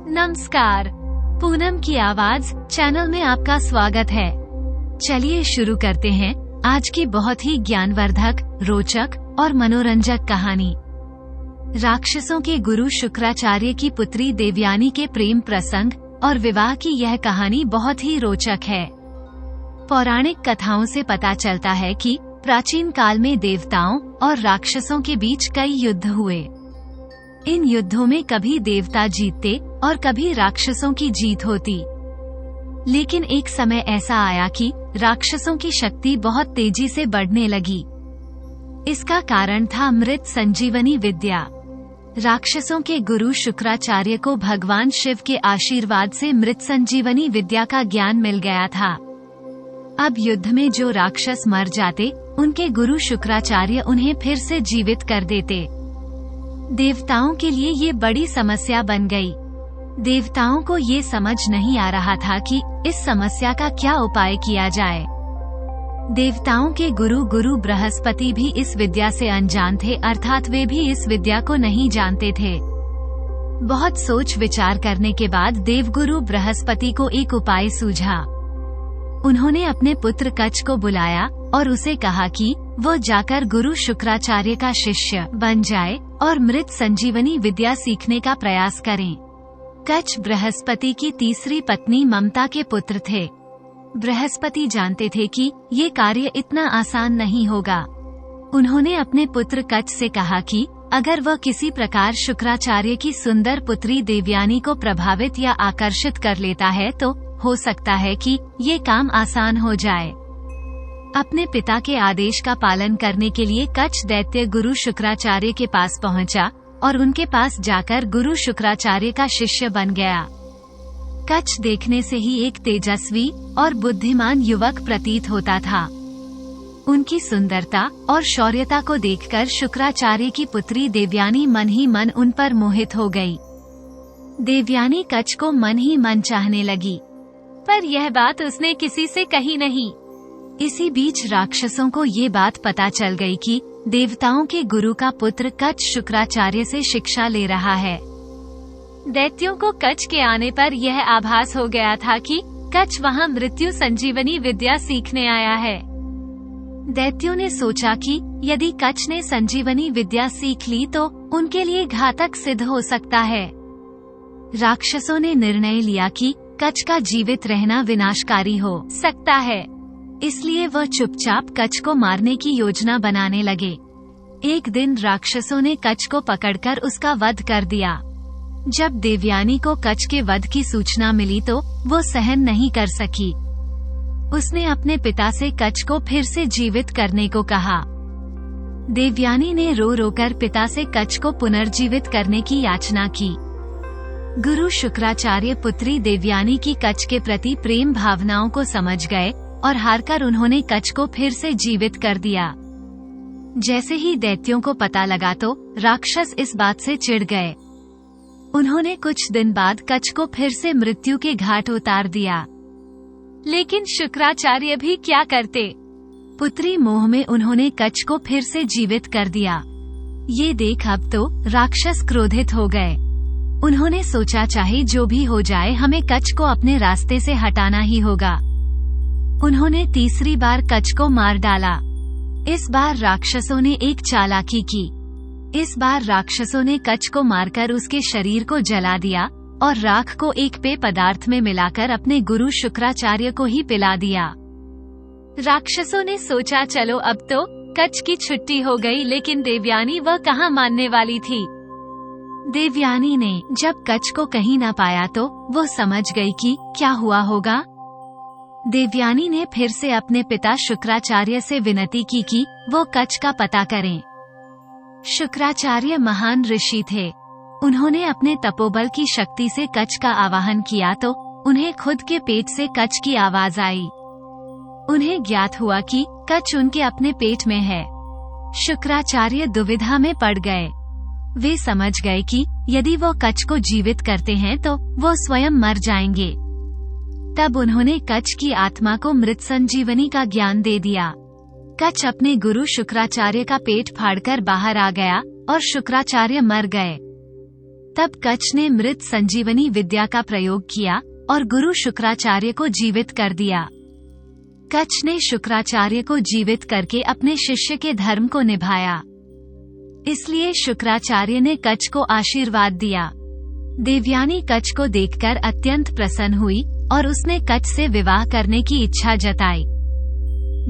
नमस्कार, पूनम की आवाज चैनल में आपका स्वागत है। चलिए शुरू करते हैं आज की बहुत ही ज्ञानवर्धक, रोचक और मनोरंजक कहानी। राक्षसों के गुरु शुक्राचार्य की पुत्री देवयानी के प्रेम प्रसंग और विवाह की यह कहानी बहुत ही रोचक है। पौराणिक कथाओं से पता चलता है कि प्राचीन काल में देवताओं और राक्षसों के बीच कई युद्ध हुए। इन युद्धों में कभी देवता जीतते और कभी राक्षसों की जीत होती। लेकिन एक समय ऐसा आया कि राक्षसों की शक्ति बहुत तेजी से बढ़ने लगी। इसका कारण था मृत संजीवनी विद्या। राक्षसों के गुरु शुक्राचार्य को भगवान शिव के आशीर्वाद से मृत संजीवनी विद्या का ज्ञान मिल गया था। अब युद्ध में जो राक्षस मर जाते, उनके गुरु शुक्राचार्य उन्हें फिर से जीवित कर देते। देवताओं के लिए ये बड़ी समस्या बन गई। देवताओं को ये समझ नहीं आ रहा था कि इस समस्या का क्या उपाय किया जाए। देवताओं के गुरु बृहस्पति भी इस विद्या से अनजान थे, अर्थात वे भी इस विद्या को नहीं जानते थे। बहुत सोच विचार करने के बाद देवगुरु बृहस्पति को एक उपाय सूझा। उन्होंने अपने पुत्र कच्छ को बुलाया और उसे कहा कि वो जाकर गुरु शुक्राचार्य का शिष्य बन जाए और मृत संजीवनी विद्या सीखने का प्रयास करें। कच्छ बृहस्पति की तीसरी पत्नी ममता के पुत्र थे। बृहस्पति जानते थे कि ये कार्य इतना आसान नहीं होगा। उन्होंने अपने पुत्र कच्छ से कहा कि अगर वह किसी प्रकार शुक्राचार्य की सुंदर पुत्री देवयानी को प्रभावित या आकर्षित कर लेता है तो हो सकता है कि ये काम आसान हो जाए। अपने पिता के आदेश का पालन करने के लिए कच्छ दैत्य गुरु शुक्राचार्य के पास पहुंचा और उनके पास जाकर गुरु शुक्राचार्य का शिष्य बन गया। कच्छ देखने से ही एक तेजस्वी और बुद्धिमान युवक प्रतीत होता था। उनकी सुंदरता और शौर्यता को देखकर शुक्राचार्य की पुत्री देवयानी मन ही मन उन पर मोहित हो गई। देवयानी कच्छ को मन ही मन चाहने लगी, पर यह बात उसने किसी से कही नहीं। इसी बीच राक्षसों को ये बात पता चल गई कि देवताओं के गुरु का पुत्र कच्छ शुक्राचार्य से शिक्षा ले रहा है। दैत्यों को कच्छ के आने पर यह आभास हो गया था कि कच्छ वहां मृत्यु संजीवनी विद्या सीखने आया है। दैत्यों ने सोचा कि यदि कच्छ ने संजीवनी विद्या सीख ली तो उनके लिए घातक सिद्ध हो सकता है। राक्षसों ने निर्णय लिया कि कच्छ का जीवित रहना विनाशकारी हो सकता है, इसलिए वह चुपचाप कच्छ को मारने की योजना बनाने लगे। एक दिन राक्षसों ने कच्छ को पकड़कर उसका वध कर दिया। जब देवयानी को कच्छ के वध की सूचना मिली तो वो सहन नहीं कर सकी। उसने अपने पिता से कच्छ को फिर से जीवित करने को कहा। देवयानी ने रो रो कर पिता से कच्छ को पुनर्जीवित करने की याचना की। गुरु शुक्राचार्य पुत्री देवयानी की कच्छ के प्रति प्रेम भावनाओं को समझ गए और हारकर उन्होंने कच्छ को फिर से जीवित कर दिया। जैसे ही दैत्यों को पता लगा तो राक्षस इस बात से चिढ़ गए। उन्होंने कुछ दिन बाद कच्छ को फिर से मृत्यु के घाट उतार दिया। लेकिन शुक्राचार्य भी क्या करते। पुत्री मोह में उन्होंने कच्छ को फिर से जीवित कर दिया। ये देख अब तो राक्षस क्रोधित हो गए। उन्होंने सोचा चाहे जो भी हो जाए हमें कच्छ को अपने रास्ते से हटाना ही होगा। उन्होंने तीसरी बार कच्छ को मार डाला। इस बार राक्षसों ने एक चालाकी की। इस बार राक्षसों ने कच्छ को मारकर उसके शरीर को जला दिया और राख को एक पेय पदार्थ में मिलाकर अपने गुरु शुक्राचार्य को ही पिला दिया। राक्षसों ने सोचा चलो अब तो कच्छ की छुट्टी हो गई, लेकिन देवयानी वह कहाँ मानने वाली थी। देवयानी ने जब कच्छ को कहीं न पाया तो वो समझ गई कि क्या हुआ होगा। देवयानी ने फिर से अपने पिता शुक्राचार्य से विनती की कि वो कच्छ का पता करें। शुक्राचार्य महान ऋषि थे। उन्होंने अपने तपोबल की शक्ति से कच्छ का आवाहन किया तो उन्हें खुद के पेट से कच्छ की आवाज आई। उन्हें ज्ञात हुआ कि कच्छ उनके अपने पेट में है। शुक्राचार्य दुविधा में पड़ गए। वे समझ गए कि यदि वो कच्छ को जीवित करते हैं तो वो स्वयं मर जाएंगे। तब उन्होंने कच्छ की आत्मा को मृत संजीवनी का ज्ञान दे दिया। कच्छ अपने गुरु शुक्राचार्य का पेट फाड़कर बाहर आ गया और शुक्राचार्य मर गए। तब कच्छ ने मृत संजीवनी विद्या का प्रयोग किया और गुरु शुक्राचार्य को जीवित कर दिया। कच्छ ने शुक्राचार्य को जीवित करके अपने शिष्य के धर्म को निभाया। इसलिए शुक्राचार्य ने कच्छ को आशीर्वाद दिया। देवयानी कच्छ को देखकर अत्यंत प्रसन्न हुई और उसने कच्छ से विवाह करने की इच्छा जताई।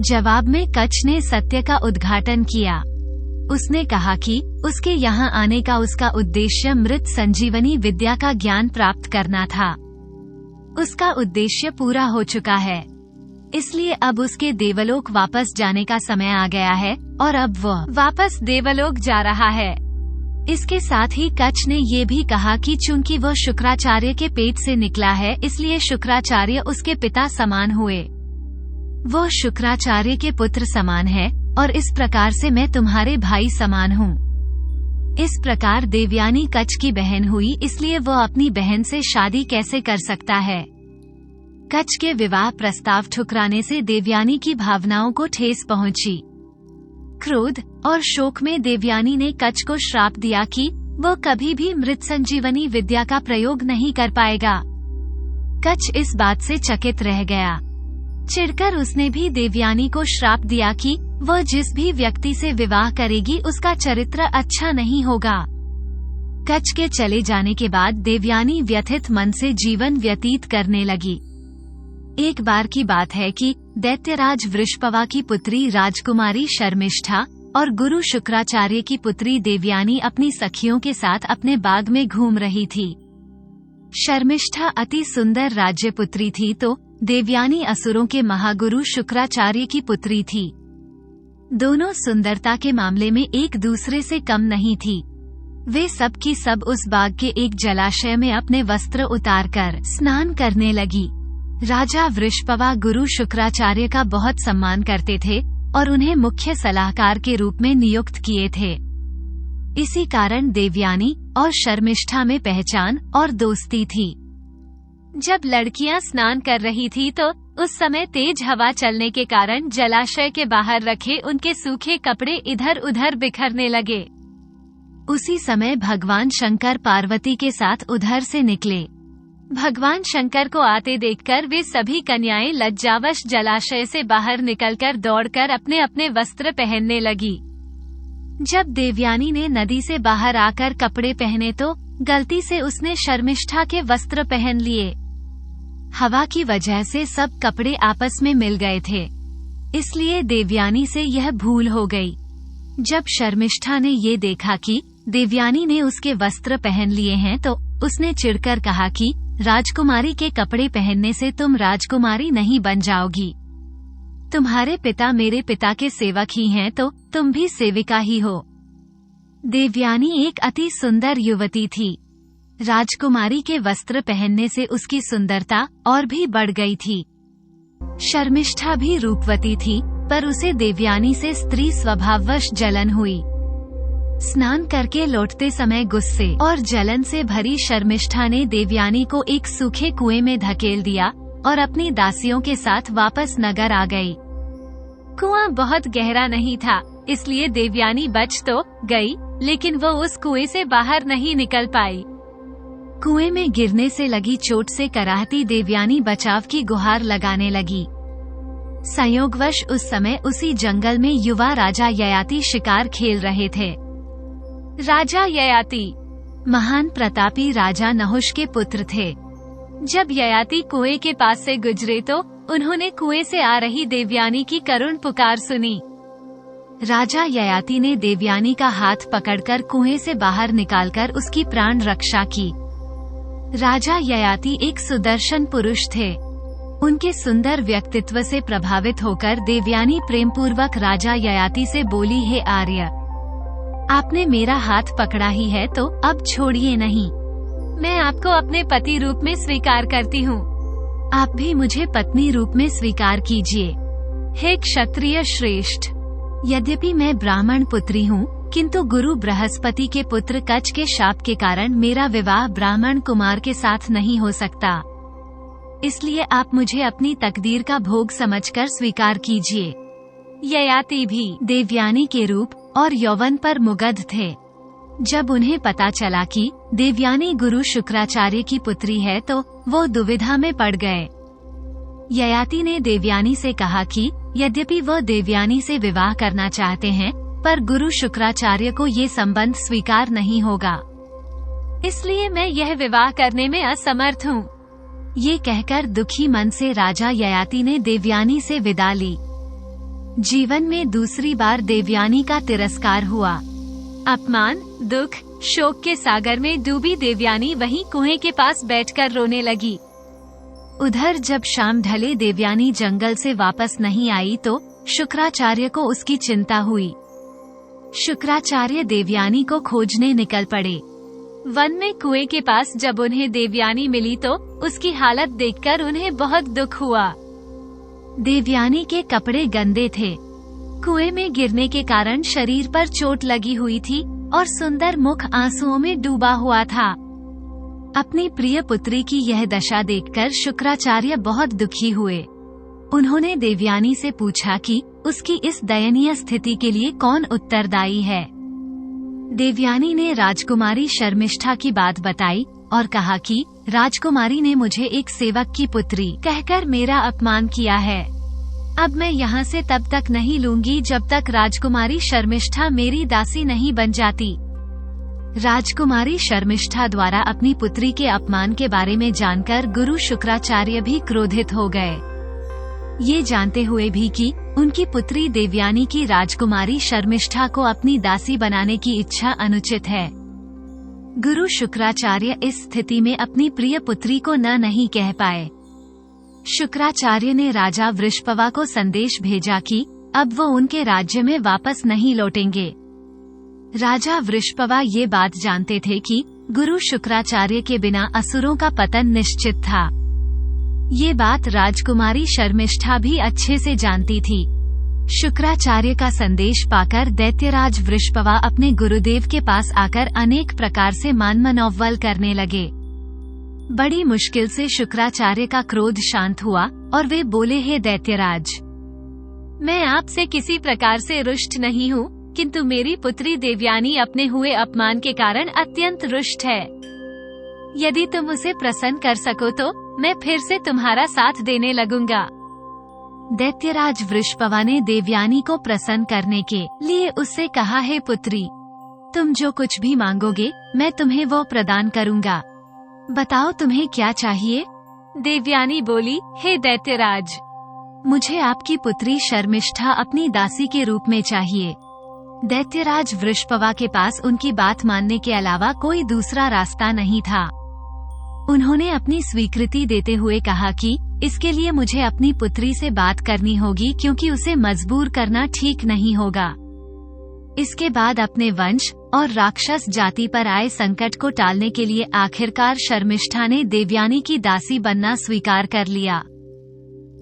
जवाब में कच्छ ने सत्य का उद्घाटन किया। उसने कहा कि उसके यहाँ आने का उसका उद्देश्य मृत संजीवनी विद्या का ज्ञान प्राप्त करना था। उसका उद्देश्य पूरा हो चुका है, इसलिए अब उसके देवलोक वापस जाने का समय आ गया है और अब वह वापस देवलोक जा रहा है। इसके साथ ही कच्छ ने ये भी कहा कि चूंकि वह शुक्राचार्य के पेट से निकला है, इसलिए शुक्राचार्य उसके पिता समान हुए। वो शुक्राचार्य के पुत्र समान है और इस प्रकार से मैं तुम्हारे भाई समान हूँ। इस प्रकार देवयानी कच्छ की बहन हुई, इसलिए वह अपनी बहन से शादी कैसे कर सकता है। कच्छ के विवाह प्रस्ताव ठुकराने से देवयानी की भावनाओं को ठेस पहुंची। क्रोध और शोक में देवयानी ने कच्छ को श्राप दिया कि वह कभी भी मृत संजीवनी विद्या का प्रयोग नहीं कर पाएगा। कच्छ इस बात से चकित रह गया। चिढ़कर उसने भी देवयानी को श्राप दिया कि वह जिस भी व्यक्ति से विवाह करेगी उसका चरित्र अच्छा नहीं होगा। कच्छ के चले जाने के बाद देवयानी व्यथित मन से जीवन व्यतीत करने लगी। एक बार की बात है कि दैत्यराज वृषपवा की पुत्री राजकुमारी शर्मिष्ठा और गुरु शुक्राचार्य की पुत्री देवयानी अपनी सखियों के साथ अपने बाग में घूम रही थी। शर्मिष्ठा अति सुंदर राज्यपुत्री थी तो देवयानी असुरों के महागुरु शुक्राचार्य की पुत्री थी। दोनों सुंदरता के मामले में एक दूसरे से कम नहीं थी। वे सब की सब उस बाग के एक जलाशय में अपने वस्त्र उतारकर स्नान करने लगी। राजा वृषपवा गुरु शुक्राचार्य का बहुत सम्मान करते थे और उन्हें मुख्य सलाहकार के रूप में नियुक्त किए थे। इसी कारण देवयानी और शर्मिष्ठा में पहचान और दोस्ती थी। जब लड़कियां स्नान कर रही थी तो उस समय तेज हवा चलने के कारण जलाशय के बाहर रखे उनके सूखे कपड़े इधर उधर बिखरने लगे। उसी समय भगवान शंकर पार्वती के साथ उधर से निकले। भगवान शंकर को आते देखकर वे सभी कन्याएं लज्जावश जलाशय से बाहर निकलकर दौड़कर अपने अपने वस्त्र पहनने लगी। जब देवयानी ने नदी से बाहर आकर कपड़े पहने तो गलती से उसने शर्मिष्ठा के वस्त्र पहन लिए। हवा की वजह से सब कपड़े आपस में मिल गए थे, इसलिए देवयानी से यह भूल हो गई। जब शर्मिष्ठा ने ये देखा कि देवयानी ने उसके वस्त्र पहन लिए हैं तो उसने चिढ़कर कहा कि राजकुमारी के कपड़े पहनने से तुम राजकुमारी नहीं बन जाओगी। तुम्हारे पिता मेरे पिता के सेवक ही हैं तो तुम भी सेविका ही हो। देवयानी एक अति सुंदर युवती थी। राजकुमारी के वस्त्र पहनने से उसकी सुंदरता और भी बढ़ गई थी। शर्मिष्ठा भी रूपवती थी, पर उसे देवयानी से स्त्री स्वभाववश जलन हुई। स्नान करके लौटते समय गुस्से और जलन से भरी शर्मिष्ठा ने देवयानी को एक सूखे कुएं में धकेल दिया और अपनी दासियों के साथ वापस नगर आ गई। कुआं बहुत गहरा नहीं था, इसलिए देवयानी बच तो गई, लेकिन वो उस कुएं से बाहर नहीं निकल पाई। कुएं में गिरने से लगी चोट से कराहती देवयानी बचाव की गुहार लगाने लगी। संयोगवश उस समय उसी जंगल में युवा राजा ययाति शिकार खेल रहे थे। राजा ययाति महान प्रतापी राजा नहुष के पुत्र थे। जब ययाति कुएं के पास से गुजरे तो उन्होंने कुएं से आ रही देवयानी की करुण पुकार सुनी। राजा ययाति ने देवयानी का हाथ पकड़कर कुएं से बाहर निकालकर उसकी प्राण रक्षा की। राजा ययाति एक सुदर्शन पुरुष थे। उनके सुंदर व्यक्तित्व से प्रभावित होकर देवयानी प्रेम पूर्वक राजा ययाति से बोली, हे आर्य, आपने मेरा हाथ पकड़ा ही है तो अब छोड़िए नहीं। मैं आपको अपने पति रूप में स्वीकार करती हूँ। आप भी मुझे पत्नी रूप में स्वीकार कीजिए। हे क्षत्रिय श्रेष्ठ, यद्यपि मैं ब्राह्मण पुत्री हूँ, किंतु गुरु बृहस्पति के पुत्र कच्छ के शाप के कारण मेरा विवाह ब्राह्मण कुमार के साथ नहीं हो सकता। इसलिए आप मुझे अपनी तकदीर का भोग समझकर स्वीकार कीजिए। ययाति भी देवयानी के रूप और यौवन पर मुग्ध थे। जब उन्हें पता चला कि देवयानी गुरु शुक्राचार्य की पुत्री है तो वो दुविधा में पड़ गए। ययाति ने देवयानी से कहा कि यद्यपि वह देवयानी से विवाह करना चाहते हैं, पर गुरु शुक्राचार्य को ये संबंध स्वीकार नहीं होगा, इसलिए मैं यह विवाह करने में असमर्थ हूँ। ये कहकर दुखी मन से राजा ययाति ने देवयानी से विदा ली। जीवन में दूसरी बार देवयानी का तिरस्कार हुआ। अपमान, दुख, शोक के सागर में डूबी देवयानी वहीं कुएं के पास बैठकर रोने लगी। उधर जब शाम ढले देवयानी जंगल से वापस नहीं आई तो शुक्राचार्य को उसकी चिंता हुई। शुक्राचार्य देवयानी को खोजने निकल पड़े। वन में कुएं के पास जब उन्हें देवयानी मिली तो उसकी हालत देखकर उन्हें बहुत दुख हुआ। देवयानी के कपड़े गंदे थे, कुएं में गिरने के कारण शरीर पर चोट लगी हुई थी और सुंदर मुख आंसुओं में डूबा हुआ था। अपनी प्रिय पुत्री की यह दशा देखकर शुक्राचार्य बहुत दुखी हुए। उन्होंने देवयानी से पूछा कि उसकी इस दयनीय स्थिति के लिए कौन उत्तरदायी है। देवयानी ने राजकुमारी शर्मिष्ठा की बात बताई और कहा कि राजकुमारी ने मुझे एक सेवक की पुत्री कहकर मेरा अपमान किया है। अब मैं यहाँ से तब तक नहीं लूंगी जब तक राजकुमारी शर्मिष्ठा मेरी दासी नहीं बन जाती। राजकुमारी शर्मिष्ठा द्वारा अपनी पुत्री के अपमान के बारे में जानकर गुरु शुक्राचार्य भी क्रोधित हो गए। ये जानते हुए भी कि उनकी पुत्री देवयानी की राजकुमारी शर्मिष्ठा को अपनी दासी बनाने की इच्छा अनुचित है। गुरु शुक्राचार्य इस स्थिति में अपनी प्रिय पुत्री को नहीं कह पाए। शुक्राचार्य ने राजा वृषपवा को संदेश भेजा कि अब वो उनके राज्य में वापस नहीं लौटेंगे। राजा वृषपवा ये बात जानते थे कि गुरु शुक्राचार्य के बिना असुरों का पतन निश्चित था। ये बात राजकुमारी शर्मिष्ठा भी अच्छे से जानती थी। शुक्राचार्य का संदेश पाकर दैत्यराज वृषपवा अपने गुरुदेव के पास आकर अनेक प्रकार से मानमनौवल करने लगे। बड़ी मुश्किल से शुक्राचार्य का क्रोध शांत हुआ और वे बोले, हे दैत्यराज, मैं आपसे किसी प्रकार से रुष्ट नहीं हूँ, किंतु मेरी पुत्री देवयानी अपने हुए अपमान के कारण अत्यंत रुष्ट है। यदि तुम उसे प्रसन्न कर सको तो मैं फिर से तुम्हारा साथ देने लगूंगा। दैत्यराज वृषपवा ने देवयानी को प्रसन्न करने के लिए उससे कहा, हे पुत्री, तुम जो कुछ भी मांगोगे मैं तुम्हें वो प्रदान करूंगा। बताओ तुम्हें क्या चाहिए? देवयानी बोली, हे दैत्यराज, मुझे आपकी पुत्री शर्मिष्ठा अपनी दासी के रूप में चाहिए। दैत्यराज वृषपवा के पास उनकी बात मानने के अलावा कोई दूसरा रास्ता नहीं था। उन्होंने अपनी स्वीकृति देते हुए कहा कि इसके लिए मुझे अपनी पुत्री से बात करनी होगी, क्योंकि उसे मजबूर करना ठीक नहीं होगा। इसके बाद अपने वंश और राक्षस जाति पर आए संकट को टालने के लिए आखिरकार शर्मिष्ठा ने देवयानी की दासी बनना स्वीकार कर लिया।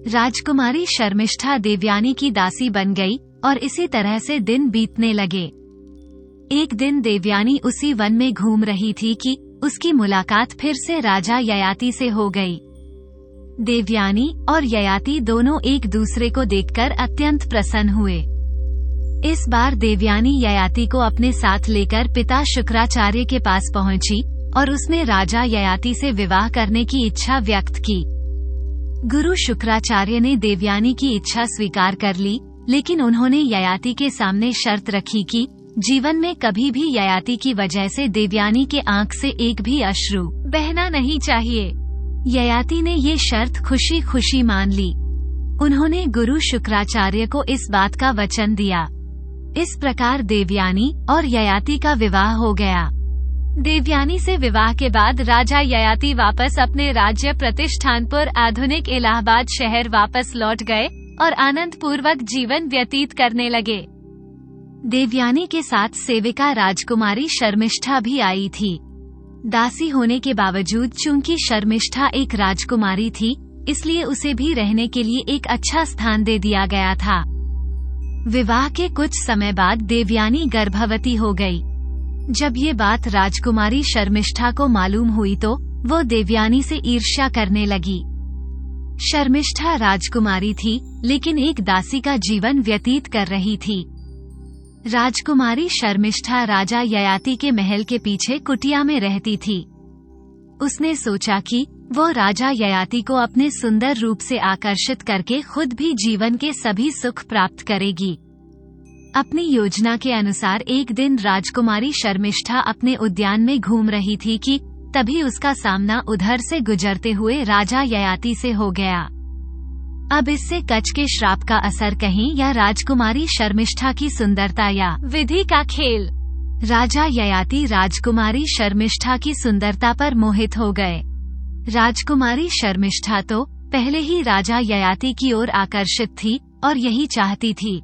राजकुमारी शर्मिष्ठा देवयानी की दासी बन गई और इसी तरह से दिन बीतने लगे। एक दिन देवयानी उसी वन में घूम रही थी कि उसकी मुलाकात फिर से राजा ययाति से हो गई। देवयानी और ययाति दोनों एक दूसरे को देखकर अत्यंत प्रसन्न हुए। इस बार देवयानी ययाति को अपने साथ लेकर पिता शुक्राचार्य के पास पहुंची और उसने राजा ययाति से विवाह करने की इच्छा व्यक्त की। गुरु शुक्राचार्य ने देवयानी की इच्छा स्वीकार कर ली, लेकिन उन्होंने ययाति के सामने शर्त रखी कि जीवन में कभी भी ययाति की वजह से देवयानी के आंख से एक भी अश्रु बहना नहीं चाहिए। ययाति ने ये शर्त खुशी खुशी मान ली। उन्होंने गुरु शुक्राचार्य को इस बात का वचन दिया। इस प्रकार देवयानी और ययाति का विवाह हो गया। देवयानी से विवाह के बाद राजा ययाति वापस अपने राज्य प्रतिष्ठानपुर आधुनिक इलाहाबाद शहर वापस लौट गए और आनंद पूर्वक जीवन व्यतीत करने लगे। देवयानी के साथ सेविका राजकुमारी शर्मिष्ठा भी आई थी। दासी होने के बावजूद चूंकि शर्मिष्ठा एक राजकुमारी थी, इसलिए उसे भी रहने के लिए एक अच्छा स्थान दे दिया गया था। विवाह के कुछ समय बाद देवयानी गर्भवती हो गई। जब ये बात राजकुमारी शर्मिष्ठा को मालूम हुई तो वो देवयानी से ईर्ष्या करने लगी। शर्मिष्ठा राजकुमारी थी, लेकिन एक दासी का जीवन व्यतीत कर रही थी। राजकुमारी शर्मिष्ठा राजा ययाति के महल के पीछे कुटिया में रहती थी। उसने सोचा कि वो राजा ययाति को अपने सुंदर रूप से आकर्षित करके खुद भी जीवन के सभी सुख प्राप्त करेगी। अपनी योजना के अनुसार एक दिन राजकुमारी शर्मिष्ठा अपने उद्यान में घूम रही थी कि तभी उसका सामना उधर से गुजरते हुए राजा ययाति से हो गया। अब इससे कच के श्राप का असर कहीं या राजकुमारी शर्मिष्ठा की सुंदरता या विधि का खेल, राजा ययाति राजकुमारी शर्मिष्ठा की सुंदरता पर मोहित हो गए। राजकुमारी शर्मिष्ठा तो पहले ही राजा ययाति की ओर आकर्षित थी और यही चाहती थी।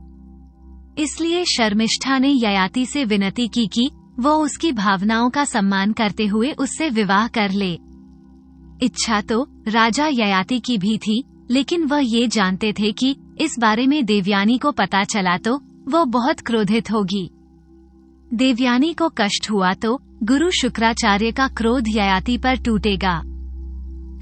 इसलिए शर्मिष्ठा ने ययाति से विनती की कि वो उसकी भावनाओं का सम्मान करते हुए उससे विवाह कर ले। इच्छा तो राजा ययाति की भी थी, लेकिन वह ये जानते थे कि इस बारे में देवयानी को पता चला तो वो बहुत क्रोधित होगी। देवयानी को कष्ट हुआ तो गुरु शुक्राचार्य का क्रोध ययाति पर टूटेगा।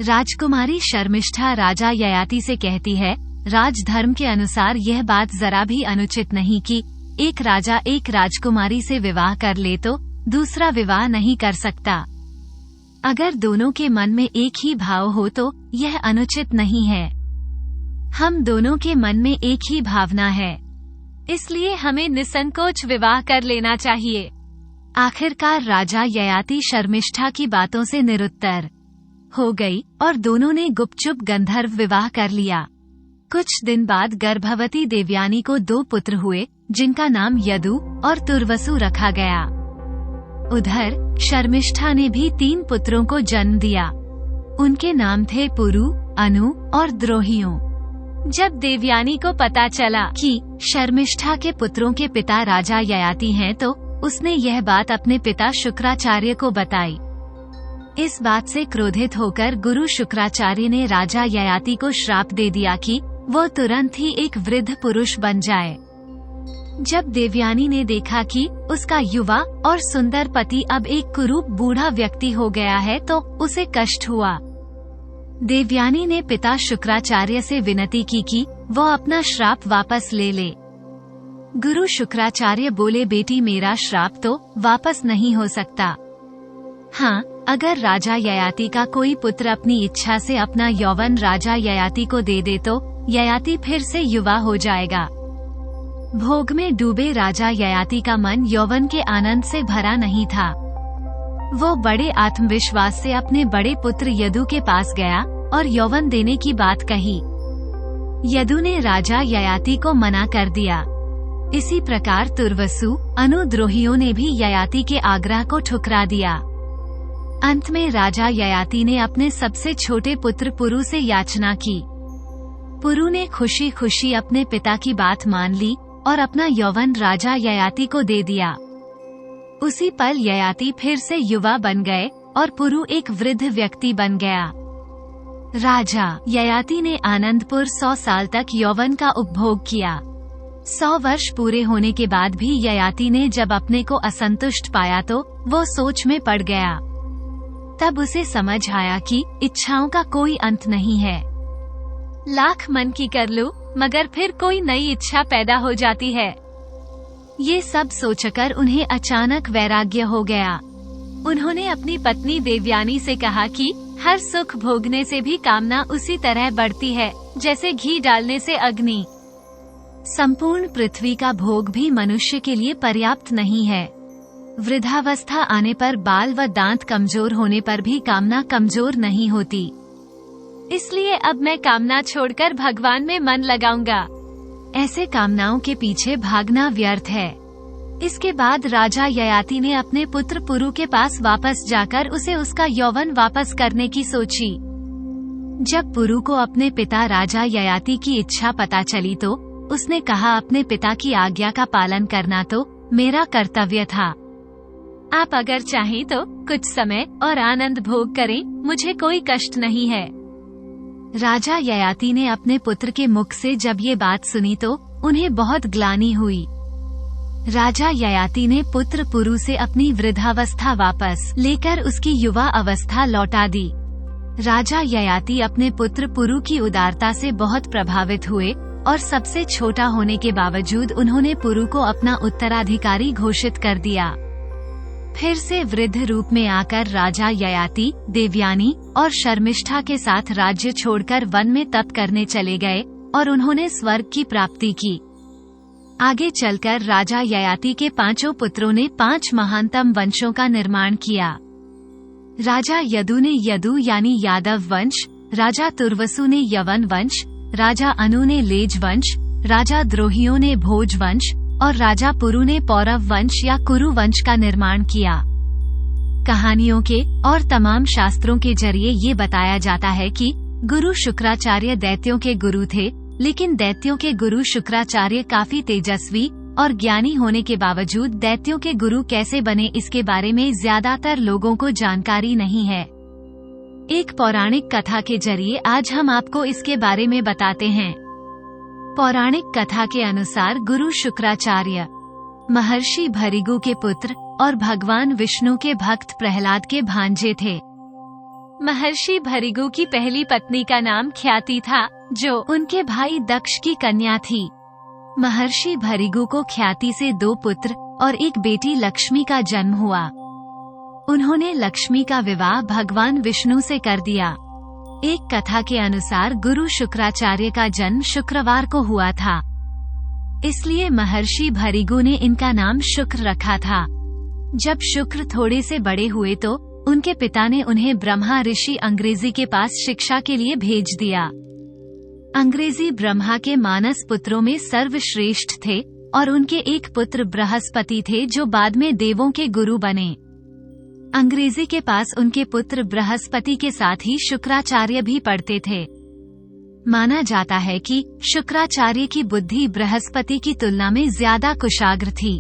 राजकुमारी शर्मिष्ठा राजा ययाति से कहती है, राजधर्म के अनुसार यह बात जरा भी अनुचित नहीं कि एक राजा एक राजकुमारी से विवाह कर ले तो दूसरा विवाह नहीं कर सकता। अगर दोनों के मन में एक ही भाव हो तो यह अनुचित नहीं है। हम दोनों के मन में एक ही भावना है, इसलिए हमें निसंकोच विवाह कर लेना चाहिए। आखिरकार राजा ययाति शर्मिष्ठा की बातों से निरुत्तर हो गई और दोनों ने गुपचुप गंधर्व विवाह कर लिया। कुछ दिन बाद गर्भवती देवयानी को 2 पुत्र हुए, जिनका नाम यदु और तुर्वसु रखा गया। उधर शर्मिष्ठा ने भी 3 पुत्रों को जन्म दिया। उनके नाम थे पुरु, अनु और द्रोहियों। जब देवयानी को पता चला कि शर्मिष्ठा के पुत्रों के पिता राजा ययाति हैं, तो उसने यह बात अपने पिता शुक्राचार्य को बताई। इस बात से क्रोधित होकर गुरु शुक्राचार्य ने राजा ययाति को श्राप दे दिया कि वो तुरंत ही एक वृद्ध पुरुष बन जाए। जब देवयानी ने देखा कि उसका युवा और सुंदर पति अब एक कुरूप बूढ़ा व्यक्ति हो गया है, तो उसे कष्ट हुआ। देवयानी ने पिता शुक्राचार्य से विनती की कि वो अपना श्राप वापस ले ले। गुरु शुक्राचार्य बोले, बेटी, मेरा श्राप तो वापस नहीं हो सकता। हाँ, अगर राजा ययाति का कोई पुत्र अपनी इच्छा से अपना यौवन राजा ययाति को दे दे तो ययाति फिर से युवा हो जाएगा। भोग में डूबे राजा ययाति का मन यौवन के आनंद से भरा नहीं था। वो बड़े आत्मविश्वास से अपने बड़े पुत्र यदु के पास गया और यौवन देने की बात कही। यदु ने राजा ययाति को मना कर दिया। इसी प्रकार तुर्वसु, अनु, द्रोहियों ने भी ययाति के आग्रह को ठुकरा दिया। अंत में राजा ययाति ने अपने सबसे छोटे पुत्र पुरु से याचना की। पुरु ने खुशी खुशी अपने पिता की बात मान ली और अपना यौवन राजा ययाति को दे दिया। उसी पल ययाति फिर से युवा बन गए और पुरु एक वृद्ध व्यक्ति बन गया। राजा ययाति ने आनंदपुर 100 साल तक यौवन का उपभोग किया। 100 वर्ष पूरे होने के बाद भी ययाति ने जब अपने को असंतुष्ट पाया तो वो सोच में पड़ गया। तब उसे समझ आया कि इच्छाओं का कोई अंत नहीं है। लाख मन की कर लूं, मगर फिर कोई नई इच्छा पैदा हो जाती है। ये सब सोचकर उन्हें अचानक वैराग्य हो गया। उन्होंने अपनी पत्नी देवयानी से कहा कि हर सुख भोगने से भी कामना उसी तरह बढ़ती है जैसे घी डालने से अग्नि। संपूर्ण पृथ्वी का भोग भी मनुष्य के लिए पर्याप्त नहीं है। वृद्धावस्था आने पर बाल व दांत कमजोर होने पर भी कामना कमजोर नहीं होती। इसलिए अब मैं कामना छोड़कर भगवान में मन लगाऊंगा। ऐसे कामनाओं के पीछे भागना व्यर्थ है। इसके बाद राजा ययाति ने अपने पुत्र पुरु के पास वापस जाकर उसे उसका यौवन वापस करने की सोची। जब पुरु को अपने पिता राजा ययाति की इच्छा पता चली तो उसने कहा, अपने पिता की आज्ञा का पालन करना तो मेरा कर्तव्य था। आप अगर चाहें तो कुछ समय और आनंद भोग करें, मुझे कोई कष्ट नहीं है। राजा ययाति ने अपने पुत्र के मुख से जब ये बात सुनी तो उन्हें बहुत ग्लानि हुई। राजा ययाति ने पुत्र पुरु से अपनी वृद्धावस्था वापस लेकर उसकी युवा अवस्था लौटा दी। राजा ययाति अपने पुत्र पुरु की उदारता से बहुत प्रभावित हुए और सबसे छोटा होने के बावजूद उन्होंने पुरु को अपना उत्तराधिकारी घोषित कर दिया। फिर से वृद्ध रूप में आकर राजा ययाति, देवयानी और शर्मिष्ठा के साथ राज्य छोड़कर वन में तप करने चले गए और उन्होंने स्वर्ग की प्राप्ति की। आगे चलकर राजा ययाति के 5 पुत्रों ने 5 महानतम वंशों का निर्माण किया। राजा यदु ने यदु यानी यादव वंश, राजा तुर्वसु ने यवन वंश, राजा अनु ने लेज वंश, राजा द्रोहियों ने भोज वंश और राजा पुरु ने पौरव वंश या कुरु वंश का निर्माण किया। कहानियों के और तमाम शास्त्रों के जरिए ये बताया जाता है कि गुरु शुक्राचार्य दैत्यों के गुरु थे, लेकिन दैत्यों के गुरु शुक्राचार्य काफी तेजस्वी और ज्ञानी होने के बावजूद दैत्यों के गुरु कैसे बने इसके बारे में ज्यादातर लोगों को जानकारी नहीं है। एक पौराणिक कथा के जरिए आज हम आपको इसके बारे में बताते हैं। पौराणिक कथा के अनुसार गुरु शुक्राचार्य महर्षि भृगु के पुत्र और भगवान विष्णु के भक्त प्रहलाद के भांजे थे। महर्षि भृगु की पहली पत्नी का नाम ख्याति था, जो उनके भाई दक्ष की कन्या थी। महर्षि भृगु को ख्याति से 2 पुत्र और एक बेटी लक्ष्मी का जन्म हुआ। उन्होंने लक्ष्मी का विवाह भगवान विष्णु से कर दिया। एक कथा के अनुसार गुरु शुक्राचार्य का जन्म शुक्रवार को हुआ था, इसलिए महर्षि भृगु ने इनका नाम शुक्र रखा था। जब शुक्र थोड़े से बड़े हुए तो उनके पिता ने उन्हें ब्रह्मा ऋषि अंग्रेजी के पास शिक्षा के लिए भेज दिया। अंग्रेजी ब्रह्मा के मानस पुत्रों में सर्वश्रेष्ठ थे और उनके एक पुत्र बृहस्पति थे, जो बाद में देवों के गुरु बने। अंग्रेजी के पास उनके पुत्र बृहस्पति के साथ ही शुक्राचार्य भी पढ़ते थे। माना जाता है कि शुक्राचार्य की बुद्धि बृहस्पति की तुलना में ज्यादा कुशाग्र थी,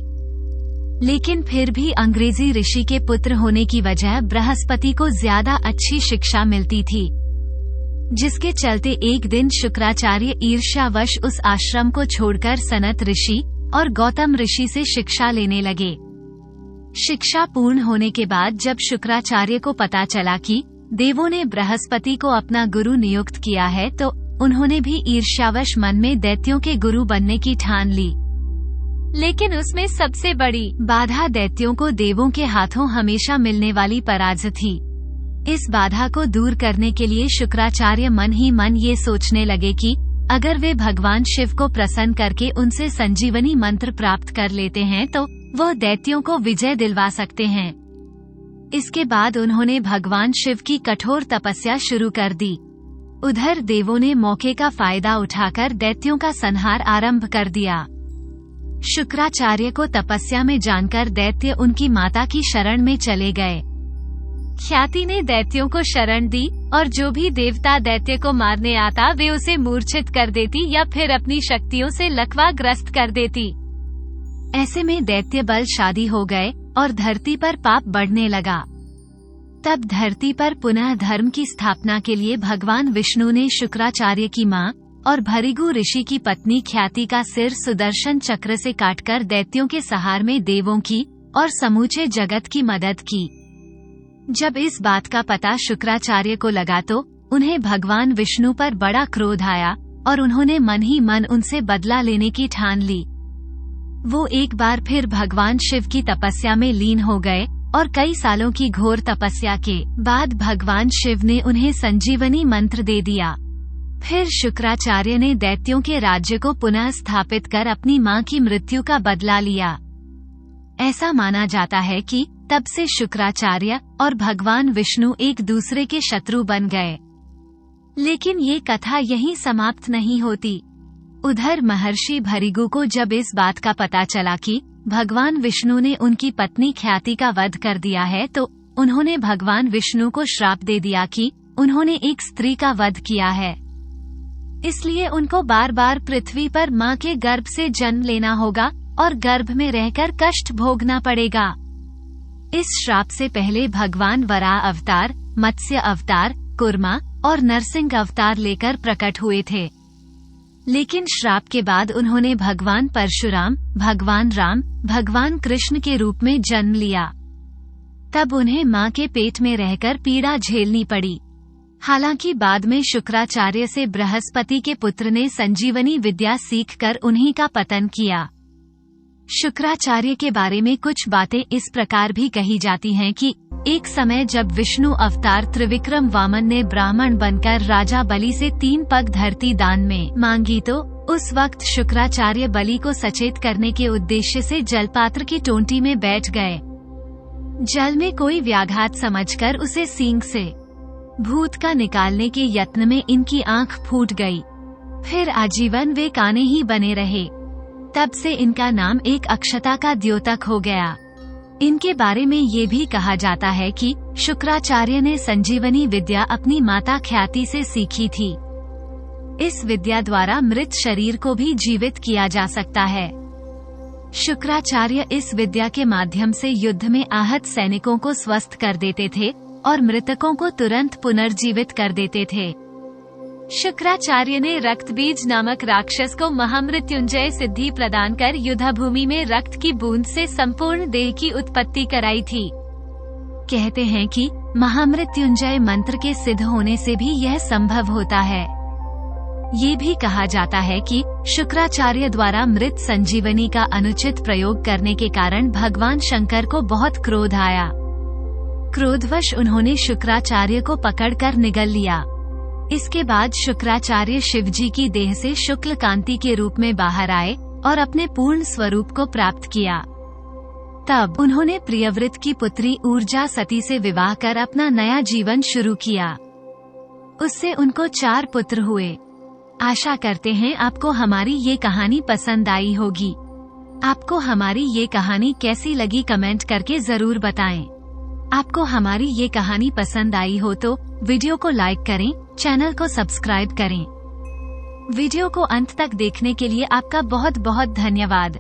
लेकिन फिर भी अंग्रेजी ऋषि के पुत्र होने की वजह बृहस्पति को ज्यादा अच्छी शिक्षा मिलती थी, जिसके चलते एक दिन शुक्राचार्य ईर्ष्यावश उस आश्रम को छोड़कर सनत ऋषि और गौतम ऋषि से शिक्षा लेने लगे। शिक्षा पूर्ण होने के बाद जब शुक्राचार्य को पता चला कि देवों ने बृहस्पति को अपना गुरु नियुक्त किया है, तो उन्होंने भी ईर्ष्यावश मन में दैत्यों के गुरु बनने की ठान ली। लेकिन उसमें सबसे बड़ी बाधा दैत्यों को देवों के हाथों हमेशा मिलने वाली पराजय थी। इस बाधा को दूर करने के लिए शुक्राचार्य मन ही मन ये सोचने लगे कि अगर वे भगवान शिव को प्रसन्न करके उनसे संजीवनी मंत्र प्राप्त कर लेते हैं तो वो दैत्यों को विजय दिलवा सकते हैं। इसके बाद उन्होंने भगवान शिव की कठोर तपस्या शुरू कर दी। उधर देवों ने मौके का फायदा उठाकर दैत्यों का संहार आरंभ कर दिया। शुक्राचार्य को तपस्या में जानकर दैत्य उनकी माता की शरण में चले गए। ख्याति ने दैत्यों को शरण दी और जो भी देवता दैत्य को मारने आता वे उसे मूर्छित कर देती या फिर अपनी शक्तियों से लकवाग्रस्त कर देती। ऐसे में दैत्य बलशाली हो गए और धरती पर पाप बढ़ने लगा। तब धरती पर पुनः धर्म की स्थापना के लिए भगवान विष्णु ने शुक्राचार्य की मां और भृगु ऋषि की पत्नी ख्याति का सिर सुदर्शन चक्र से काटकर दैत्यों के सहार में देवों की और समूचे जगत की मदद की। जब इस बात का पता शुक्राचार्य को लगा तो उन्हें भगवान विष्णु पर बड़ा क्रोध आया और उन्होंने मन ही मन उनसे बदला लेने की ठान ली। वो एक बार फिर भगवान शिव की तपस्या में लीन हो गए और कई सालों की घोर तपस्या के बाद भगवान शिव ने उन्हें संजीवनी मंत्र दे दिया। फिर शुक्राचार्य ने दैत्यों के राज्य को पुनः स्थापित कर अपनी मां की मृत्यु का बदला लिया। ऐसा माना जाता है कि तब से शुक्राचार्य और भगवान विष्णु एक दूसरे के शत्रु बन गए। लेकिन ये कथा यहीं समाप्त नहीं होती। उधर महर्षि भृगु को जब इस बात का पता चला कि भगवान विष्णु ने उनकी पत्नी ख्याति का वध कर दिया है, तो उन्होंने भगवान विष्णु को श्राप दे दिया कि उन्होंने एक स्त्री का वध किया है, इसलिए उनको बार बार पृथ्वी पर मां के गर्भ से जन्म लेना होगा और गर्भ में रहकर कष्ट भोगना पड़ेगा। इस श्राप से पहले भगवान वराह अवतार, मत्स्य अवतार, कुर्मा और नरसिंह अवतार लेकर प्रकट हुए थे। लेकिन श्राप के बाद उन्होंने भगवान परशुराम, भगवान राम, भगवान कृष्ण के रूप में जन्म लिया। तब उन्हें मां के पेट में रहकर पीड़ा झेलनी पड़ी। हालांकि बाद में शुक्राचार्य से बृहस्पति के पुत्र ने संजीवनी विद्या सीखकर उन्हीं का पतन किया। शुक्राचार्य के बारे में कुछ बातें इस प्रकार भी कही जाती हैं कि एक समय जब विष्णु अवतार त्रिविक्रम वामन ने ब्राह्मण बनकर राजा बलि से 3 पग धरती दान में मांगी तो उस वक्त शुक्राचार्य बलि को सचेत करने के उद्देश्य से जलपात्र की टोंटी में बैठ गए। जल में कोई व्याघात समझकर उसे सींग से भूत का निकालने के यत्न में इनकी आंख फूट गई। फिर आजीवन वे काने ही बने रहे। तब से इनका नाम एक अक्षता का द्योतक हो गया। इनके बारे में ये भी कहा जाता है कि शुक्राचार्य ने संजीवनी विद्या अपनी माता ख्याति से सीखी थी। इस विद्या द्वारा मृत शरीर को भी जीवित किया जा सकता है। शुक्राचार्य इस विद्या के माध्यम से युद्ध में आहत सैनिकों को स्वस्थ कर देते थे और मृतकों को तुरंत पुनर्जीवित कर देते थे। शुक्राचार्य ने रक्तबीज नामक राक्षस को महामृत्युंजय सिद्धि प्रदान कर युद्धभूमि में रक्त की बूंद से संपूर्ण देह की उत्पत्ति कराई थी। कहते हैं कि महामृत्युंजय मंत्र के सिद्ध होने से भी यह संभव होता है। ये भी कहा जाता है कि शुक्राचार्य द्वारा मृत संजीवनी का अनुचित प्रयोग करने के कारण भगवान शंकर को बहुत क्रोध आया। क्रोधवश उन्होंने शुक्राचार्य को पकड़कर निगल लिया। इसके बाद शुक्राचार्य शिवजी की देह से शुक्ल कांति के रूप में बाहर आए और अपने पूर्ण स्वरूप को प्राप्त किया। तब उन्होंने प्रियव्रत की पुत्री ऊर्जा सती से विवाह कर अपना नया जीवन शुरू किया। उससे उनको 4 पुत्र हुए। आशा करते हैं आपको हमारी ये कहानी पसंद आई होगी। आपको हमारी ये कहानी कैसी लगी कमेंट करके जरूर बताएं। आपको हमारी ये कहानी पसंद आई हो तो वीडियो को लाइक करें, चैनल को सब्सक्राइब करें। वीडियो को अंत तक देखने के लिए आपका बहुत बहुत धन्यवाद।